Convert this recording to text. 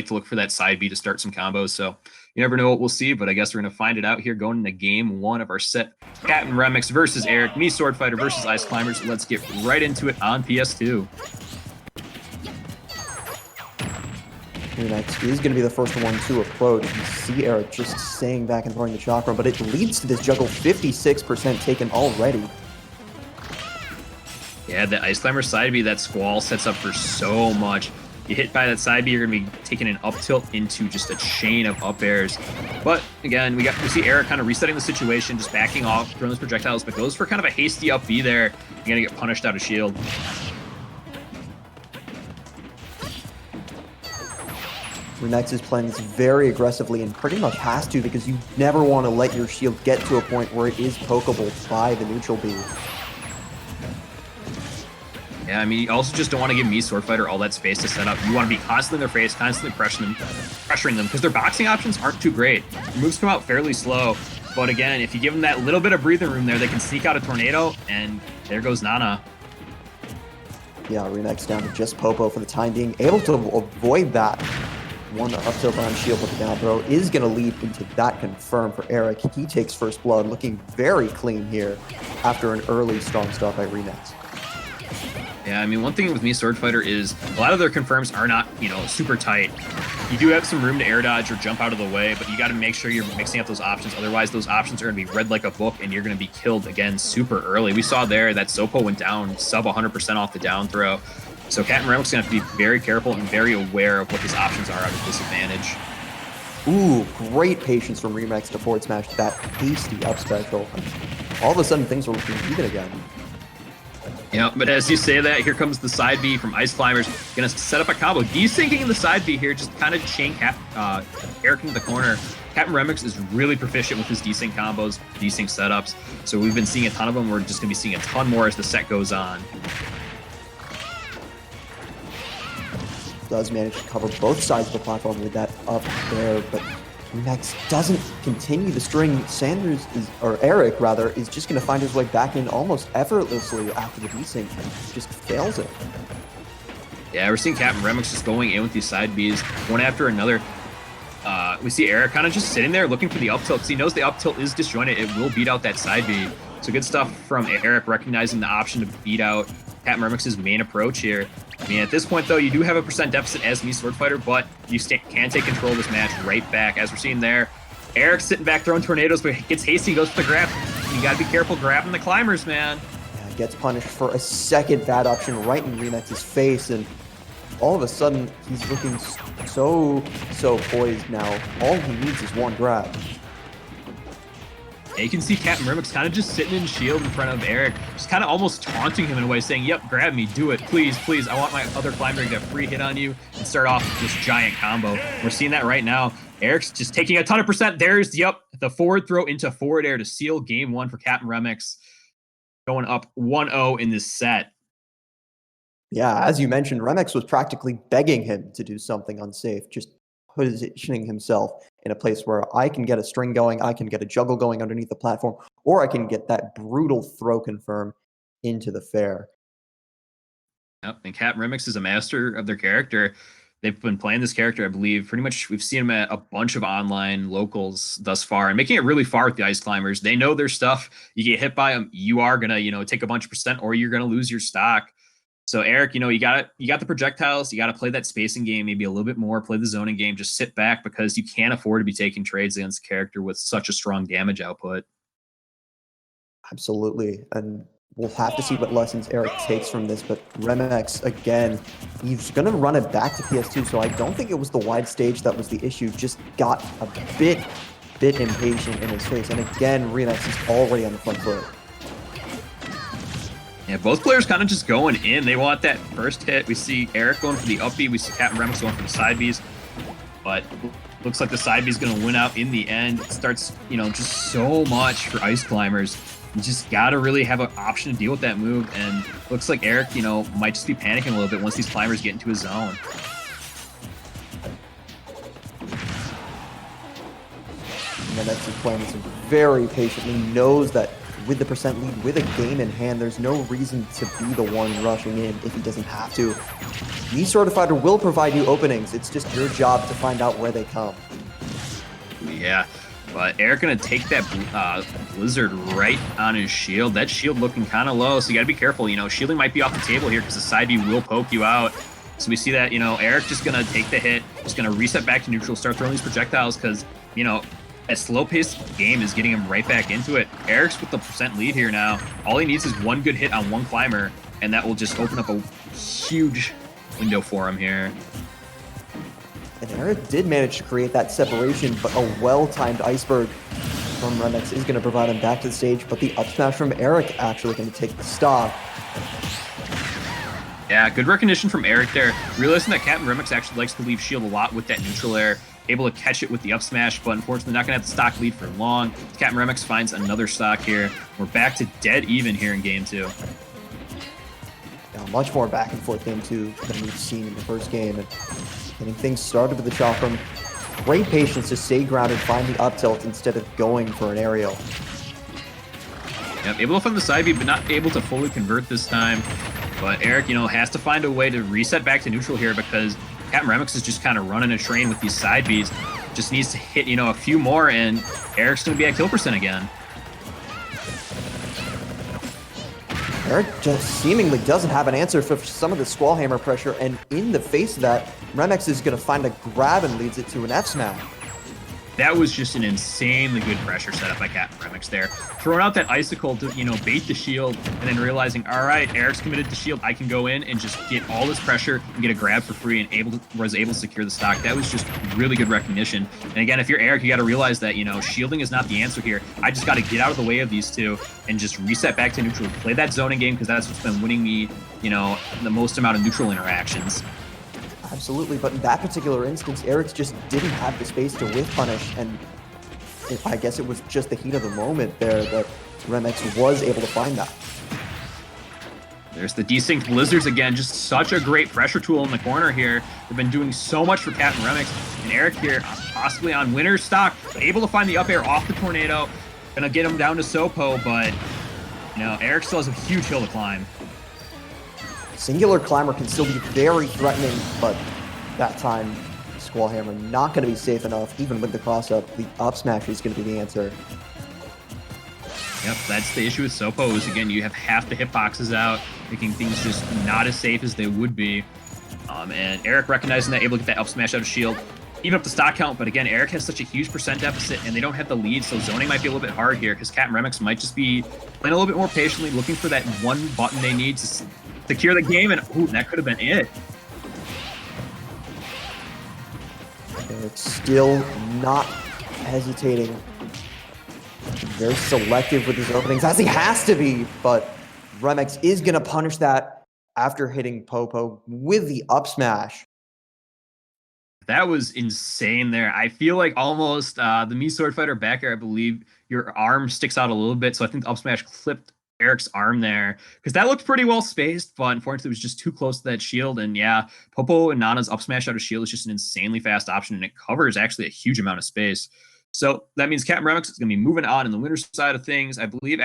like to look for that side B to start some combos. So you never know what we'll see, but I guess we're going to find it out here going into game 1 of our set. CptRemex versus Eric, me Swordfighter versus Ice Climbers. Let's get right into it on PS2. Remex is going to be the first one to approach. You see Eric just staying back and throwing the chakra, but it leads to this juggle. 56% taken already. Yeah, the Ice Climber side B, that Squall sets up for so much. You hit by that side B, you're going to be taking an up tilt into just a chain of up airs. But again, we see Eric kind of resetting the situation, just backing off, throwing those projectiles, but goes for kind of a hasty up B there. You're going to get punished out of shield. Remex is playing this very aggressively and pretty much has to, because you never want to let your shield get to a point where it is pokeable by the neutral B. Yeah, I mean, you also just don't want to give me Swordfighter all that space to set up. You want to be constantly in their face, constantly pressuring them, because their boxing options aren't too great. Their moves come out fairly slow, but again, if you give them that little bit of breathing room there, they can sneak out a tornado, and there goes Nana. Yeah, Remex down to just Popo for the time being, able to avoid that. One up tilt on shield with the down throw is going to lead into that confirm for Eric. He takes first blood, looking very clean here after an early strong start by Remex. Yeah, I mean, one thing with me Swordfighter is a lot of their confirms are not, you know, super tight. You do have some room to air dodge or jump out of the way, but you got to make sure you're mixing up those options. Otherwise, those options are going to be read like a book, and you're going to be killed again super early. We saw there that Sopo went down sub 100% off the down throw. So CptRemex is going to have to be very careful and very aware of what his options are out of disadvantage. Ooh, great patience from Remex to forward smash that hasty up special. All of a sudden, things are looking even again. Yeah, but as you say that, here comes the side B from Ice Climbers. Going to set up a combo. Desyncing in the side B here, just kind of chain Eric into the corner. CptRemex is really proficient with his desync combos, desync setups. So we've been seeing a ton of them. We're just going to be seeing a ton more as the set goes on. Does manage to cover both sides of the platform with that up there, but Remex doesn't continue the string. Eric rather, is just going to find his way back in almost effortlessly after the desync and just fails it. Yeah, we're seeing CptRemex just going in with these side Bs one after another. We see Eric kind of just sitting there looking for the up tilt because he knows the up tilt is disjointed. It will beat out that side B. So good stuff from Eric, recognizing the option to beat out CptRemex's main approach here. I mean, at this point, though, you do have a % deficit as me Swordfighter, but you can take control of this match right back. As we're seeing there, Eric's sitting back throwing tornadoes, but gets hasty, goes for the grab. You got to be careful grabbing the climbers, man. Yeah, gets punished for a second bad option right in Remex's face, and all of a sudden, he's looking so poised now. All he needs is one grab. Yeah, you can see CptRemex kind of just sitting in shield in front of Eric, just kind of almost taunting him in a way, saying, yep, grab me, do it, please, please. I want my other climber to get a free hit on you and start off with this giant combo. We're seeing that right now. Eric's just taking a ton of %. There's, yep, the forward throw into forward air to seal game 1 for CptRemex, going up 1-0 in this set. Yeah, as you mentioned, Remex was practically begging him to do something unsafe, just positioning himself in a place where I can get a string going, I can get a juggle going underneath the platform, or I can get that brutal throw confirm into the fair. Yep, and CptRemex is a master of their character. They've been playing this character, I believe, pretty much we've seen them at a bunch of online locals thus far and making it really far with the Ice Climbers. They know their stuff. You get hit by them, you are going to, you know, take a bunch of % or you're going to lose your stock. So Eric, you know, you got the projectiles, you got to play that spacing game maybe a little bit more, play the zoning game, just sit back because you can't afford to be taking trades against a character with such a strong damage output. Absolutely. And we'll have to see what lessons Eric takes from this, but Remex, again, he's going to run it back to PS2, so I don't think it was the wide stage that was the issue, just got a bit impatient in his face. And again, Remex is already on the front foot. Yeah, both players kind of just going in. They want that first hit. We see Eric going for the up B. We see CptRemex going for the side Bs. But looks like the side B is going to win out in the end. It starts, you know, just so much for Ice Climbers. You just got to really have an option to deal with that move. And looks like Eric, you know, might just be panicking a little bit once these climbers get into his zone. And Remex is playing this very patiently, knows that with the percent lead, with a game in hand, there's no reason to be the one rushing in if he doesn't have to. The Swordfighter will provide you openings. It's just your job to find out where they come. Yeah, but Eric gonna take that Blizzard right on his shield. That shield looking kind of low, so you gotta be careful. You know, shielding might be off the table here because the side B will poke you out. So we see that, you know, Eric just gonna take the hit, just gonna reset back to neutral, start throwing these projectiles because, you know, a slow-paced game is getting him right back into it. Eric's with the percent lead here now. All he needs is one good hit on one climber, and that will just open up a huge window for him here. And Eric did manage to create that separation, but a well-timed iceberg from Remex is going to provide him back to the stage, but the up smash from Eric actually going to take the stock. Yeah, good recognition from Eric there. Realizing that CptRemex actually likes to leave shield a lot with that neutral air. Able to catch it with the up smash, but unfortunately not going to have the stock lead for long. CptRemex finds another stock here. We're back to dead even here in game 2. Yeah, much more back and forth game 2 than we've seen in the first game. And getting things started with the chop from great patience to stay grounded, find the up tilt instead of going for an aerial. Yep, able to find the side B, but not able to fully convert this time. But Eric, you know, has to find a way to reset back to neutral here because CptRemex is just kind of running a train with these side Bs. Just needs to hit, you know, a few more, and Eric's going to be at kill percent again. Eric just seemingly doesn't have an answer for some of the Squall Hammer pressure, and in the face of that, Remex is going to find a grab and leads it to an F smash. That was just an insanely good pressure setup by CptRemex there. Throwing out that icicle to, you know, bait the shield, and then realizing, all right, Eric's committed to shield, I can go in and just get all this pressure and get a grab for free, and was able to secure the stock. That was just really good recognition. And again, if you're Eric, you got to realize that, you know, shielding is not the answer here. I just got to get out of the way of these two and just reset back to neutral, play that zoning game, because that's what's been winning me, you know, the most amount of neutral interactions. Absolutely, but in that particular instance, Eric just didn't have the space to whiff punish, and I guess it was just the heat of the moment there that Remex was able to find that. There's the Desynced Blizzards again, just such a great pressure tool in the corner here. They've been doing so much for CptRemex, and Eric here, possibly on winner's stock, able to find the up air off the tornado, gonna get him down to Sopo, but, you know, Eric still has a huge hill to climb. Singular Climber can still be very threatening, but that time, Squall Hammer not going to be safe enough. Even with the cross-up, the up smash is going to be the answer. Yep, that's the issue with Sopo is, again, you have half the hitboxes out, making things just not as safe as they would be. And Eric recognizing that, able to get that up smash out of shield, even up the stock count, but again, Eric has such a huge percent deficit, and they don't have the lead, so zoning might be a little bit hard here, because CptRemex might just be playing a little bit more patiently, looking for that one button they need to secure the game, and ooh, that could have been it. Eric's still not hesitating. Very selective with his openings, as he has to be, but Remex is going to punish that after hitting Popo with the up smash. That was insane there. I feel like almost the Me Swordfighter back air, I believe your arm sticks out a little bit, so I think the up smash clipped Eric's arm there, because that looked pretty well spaced, but unfortunately it was just too close to that shield. And yeah, Popo and Nana's up smash out of shield is just an insanely fast option, and it covers actually a huge amount of space. So that means CptRemex is going to be moving on in the winner's side of things. I believe